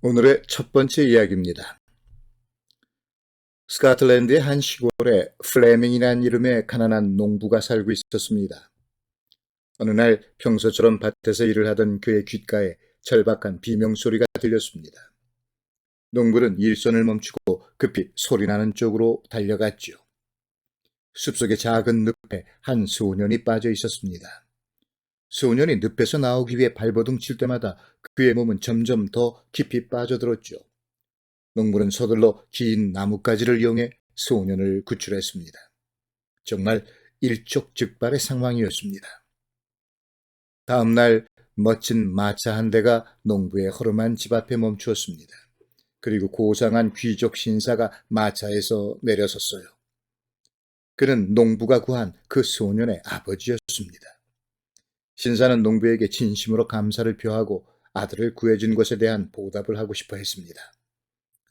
오늘의 첫 번째 이야기입니다. 스코틀랜드의 한 시골에 플레밍이라는 이름의 가난한 농부가 살고 있었습니다. 어느 날 평소처럼 밭에서 일을 하던 그의 귓가에 절박한 비명소리가 들렸습니다. 농부는 일손을 멈추고 급히 소리나는 쪽으로 달려갔지요. 숲속의 작은 늪에 한 소년이 빠져 있었습니다. 소년이 늪에서 나오기 위해 발버둥 칠 때마다 그의 몸은 점점 더 깊이 빠져들었죠. 농부는 서둘러 긴 나뭇가지를 이용해 소년을 구출했습니다. 정말 일촉즉발의 상황이었습니다. 다음 날 멋진 마차 한 대가 농부의 허름한 집 앞에 멈추었습니다. 그리고 고상한 귀족 신사가 마차에서 내려섰어요. 그는 농부가 구한 그 소년의 아버지였습니다. 신사는 농부에게 진심으로 감사를 표하고 아들을 구해준 것에 대한 보답을 하고 싶어 했습니다.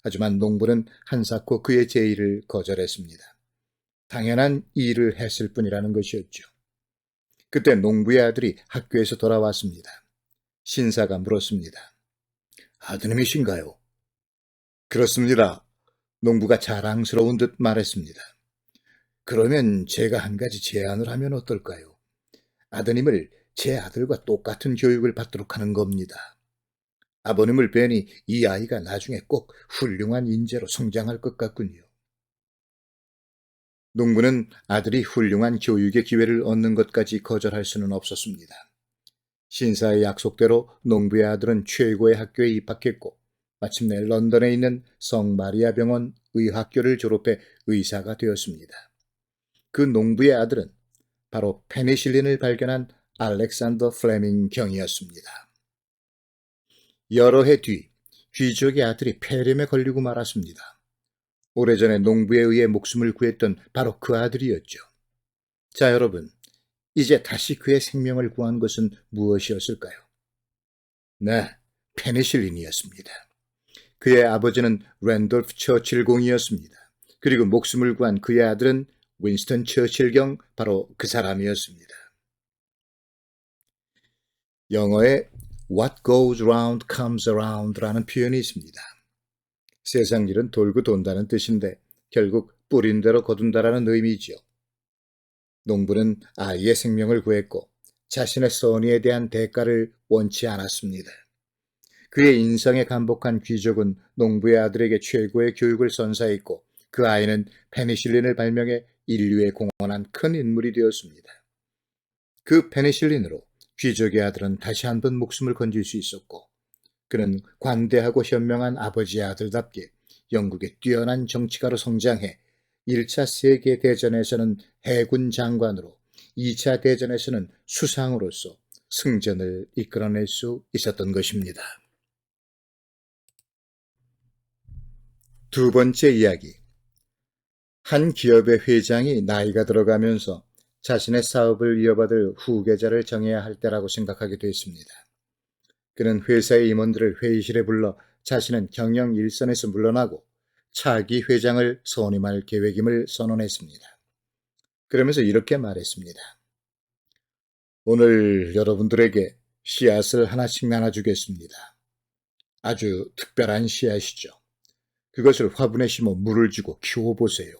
하지만 농부는 한사코 그의 제의를 거절했습니다. 당연한 일을 했을 뿐이라는 것이었죠. 그때 농부의 아들이 학교에서 돌아왔습니다. 신사가 물었습니다. 아드님이신가요? 그렇습니다. 농부가 자랑스러운 듯 말했습니다. 그러면 제가 한 가지 제안을 하면 어떨까요? 아드님을 제 아들과 똑같은 교육을 받도록 하는 겁니다. 아버님을 뵈니 이 아이가 나중에 꼭 훌륭한 인재로 성장할 것 같군요. 농부는 아들이 훌륭한 교육의 기회를 얻는 것까지 거절할 수는 없었습니다. 신사의 약속대로 농부의 아들은 최고의 학교에 입학했고 마침내 런던에 있는 성마리아 병원 의학교를 졸업해 의사가 되었습니다. 그 농부의 아들은 바로 페니실린을 발견한 알렉산더 플레밍 경이었습니다. 여러 해 뒤 귀족의 아들이 폐렴에 걸리고 말았습니다. 오래전에 농부에 의해 목숨을 구했던 바로 그 아들이었죠. 자, 여러분, 이제 다시 그의 생명을 구한 것은 무엇이었을까요? 네, 페니실린이었습니다. 그의 아버지는 랜돌프 처칠 공이었습니다. 그리고 목숨을 구한 그의 아들은 윈스턴 처칠 경, 바로 그 사람이었습니다. 영어에 What goes round comes around라는 표현이 있습니다. 세상 일은 돌고 돈다는 뜻인데 결국 뿌린 대로 거둔다라는 의미지요. 농부는 아이의 생명을 구했고 자신의 선의에 대한 대가를 원치 않았습니다. 그의 인성에 감복한 귀족은 농부의 아들에게 최고의 교육을 선사했고 그 아이는 페니실린을 발명해 인류에 공헌한 큰 인물이 되었습니다. 그 페니실린으로 귀족의 아들은 다시 한번 목숨을 건질 수 있었고 그는 관대하고 현명한 아버지의 아들답게 영국의 뛰어난 정치가로 성장해 1차 세계대전에서는 해군 장관으로 2차 대전에서는 수상으로서 승전을 이끌어낼 수 있었던 것입니다. 두 번째 이야기. 한 기업의 회장이 나이가 들어가면서 자신의 사업을 이어받을 후계자를 정해야 할 때라고 생각하게 됐습니다. 그는 회사의 임원들을 회의실에 불러 자신은 경영 일선에서 물러나고 차기 회장을 선임할 계획임을 선언했습니다. 그러면서 이렇게 말했습니다. 오늘 여러분들에게 씨앗을 하나씩 나눠주겠습니다. 아주 특별한 씨앗이죠. 그것을 화분에 심어 물을 주고 키워보세요.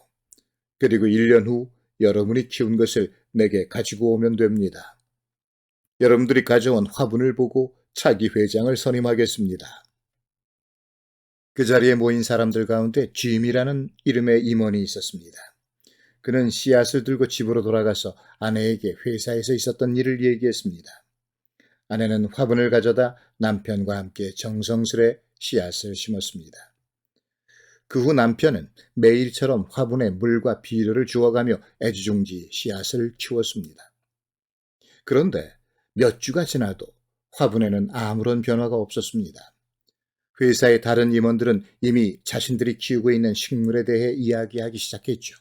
그리고 1년 후 여러분이 키운 것을 내게 가지고 오면 됩니다. 여러분들이 가져온 화분을 보고 차기 회장을 선임하겠습니다. 그 자리에 모인 사람들 가운데 짐이라는 이름의 임원이 있었습니다. 그는 씨앗을 들고 집으로 돌아가서 아내에게 회사에서 있었던 일을 얘기했습니다. 아내는 화분을 가져다 남편과 함께 정성스레 씨앗을 심었습니다. 그 후 남편은 매일처럼 화분에 물과 비료를 주어가며 애지중지 씨앗을 키웠습니다. 그런데 몇 주가 지나도 화분에는 아무런 변화가 없었습니다. 회사의 다른 임원들은 이미 자신들이 키우고 있는 식물에 대해 이야기하기 시작했죠.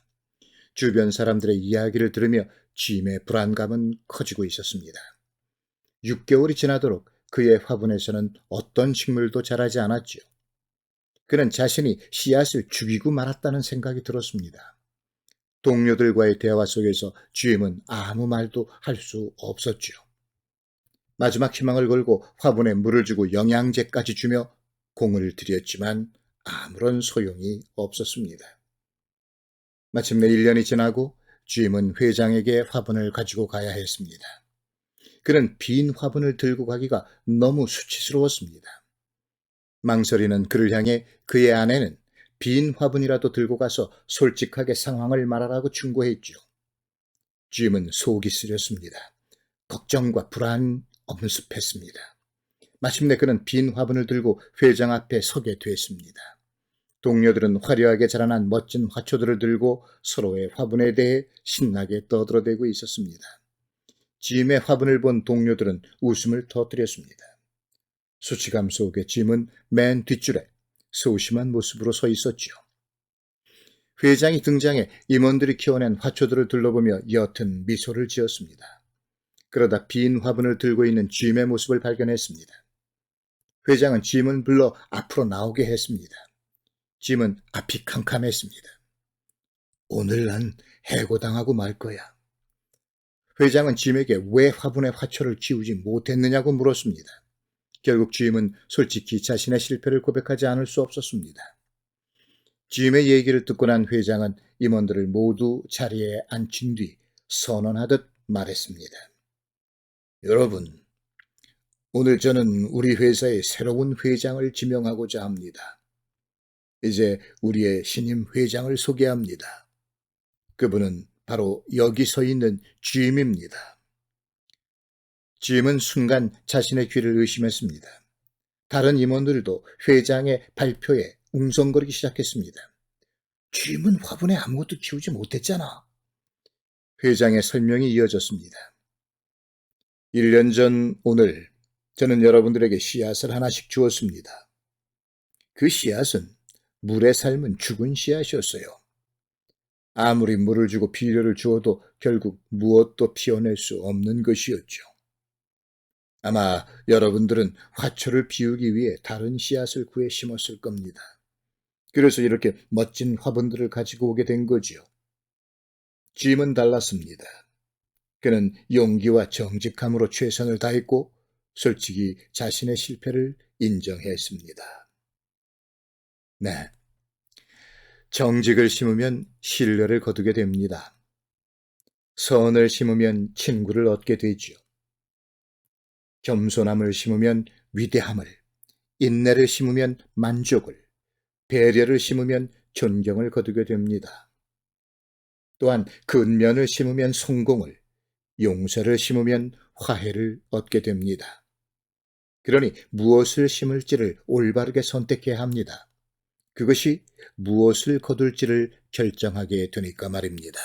주변 사람들의 이야기를 들으며 짐의 불안감은 커지고 있었습니다. 6개월이 지나도록 그의 화분에서는 어떤 식물도 자라지 않았죠. 그는 자신이 씨앗을 죽이고 말았다는 생각이 들었습니다. 동료들과의 대화 속에서 짐은 아무 말도 할 수 없었죠. 마지막 희망을 걸고 화분에 물을 주고 영양제까지 주며 공을 들였지만 아무런 소용이 없었습니다. 마침내 1년이 지나고 짐은 회장에게 화분을 가지고 가야 했습니다. 그는 빈 화분을 들고 가기가 너무 수치스러웠습니다. 망설이는 그를 향해 그의 아내는 빈 화분이라도 들고 가서 솔직하게 상황을 말하라고 충고했죠. 짐은 속이 쓰렸습니다. 걱정과 불안이 엄습했습니다. 마침내 그는 빈 화분을 들고 회장 앞에 서게 됐습니다. 동료들은 화려하게 자라난 멋진 화초들을 들고 서로의 화분에 대해 신나게 떠들어대고 있었습니다. 짐의 화분을 본 동료들은 웃음을 터뜨렸습니다. 수치감 속에 짐은 맨 뒷줄에 소심한 모습으로 서 있었지요. 회장이 등장해 임원들이 키워낸 화초들을 둘러보며 옅은 미소를 지었습니다. 그러다 빈 화분을 들고 있는 짐의 모습을 발견했습니다. 회장은 짐을 불러 앞으로 나오게 했습니다. 짐은 앞이 캄캄했습니다. 오늘 난 해고당하고 말 거야. 회장은 짐에게 왜 화분에 화초를 키우지 못했느냐고 물었습니다. 결국 짐은 솔직히 자신의 실패를 고백하지 않을 수 없었습니다. 짐의 얘기를 듣고 난 회장은 임원들을 모두 자리에 앉힌 뒤 선언하듯 말했습니다. 여러분, 오늘 저는 우리 회사의 새로운 회장을 지명하고자 합니다. 이제 우리의 신임 회장을 소개합니다. 그분은 바로 여기 서 있는 짐입니다. 짐은 순간 자신의 귀를 의심했습니다. 다른 임원들도 회장의 발표에 웅성거리기 시작했습니다. 짐은 화분에 아무것도 키우지 못했잖아. 회장의 설명이 이어졌습니다. 1년 전 오늘 저는 여러분들에게 씨앗을 하나씩 주었습니다. 그 씨앗은 물에 삶은 죽은 씨앗이었어요. 아무리 물을 주고 비료를 주어도 결국 무엇도 피워낼 수 없는 것이었죠. 아마 여러분들은 화초를 피우기 위해 다른 씨앗을 구해 심었을 겁니다. 그래서 이렇게 멋진 화분들을 가지고 오게 된 거지요. 짐은 달랐습니다. 그는 용기와 정직함으로 최선을 다했고 솔직히 자신의 실패를 인정했습니다. 네, 정직을 심으면 신뢰를 거두게 됩니다. 선을 심으면 친구를 얻게 되지요. 겸손함을 심으면 위대함을, 인내를 심으면 만족을, 배려를 심으면 존경을 거두게 됩니다. 또한 근면을 심으면 성공을, 용서를 심으면 화해를 얻게 됩니다. 그러니 무엇을 심을지를 올바르게 선택해야 합니다. 그것이 무엇을 거둘지를 결정하게 되니까 말입니다.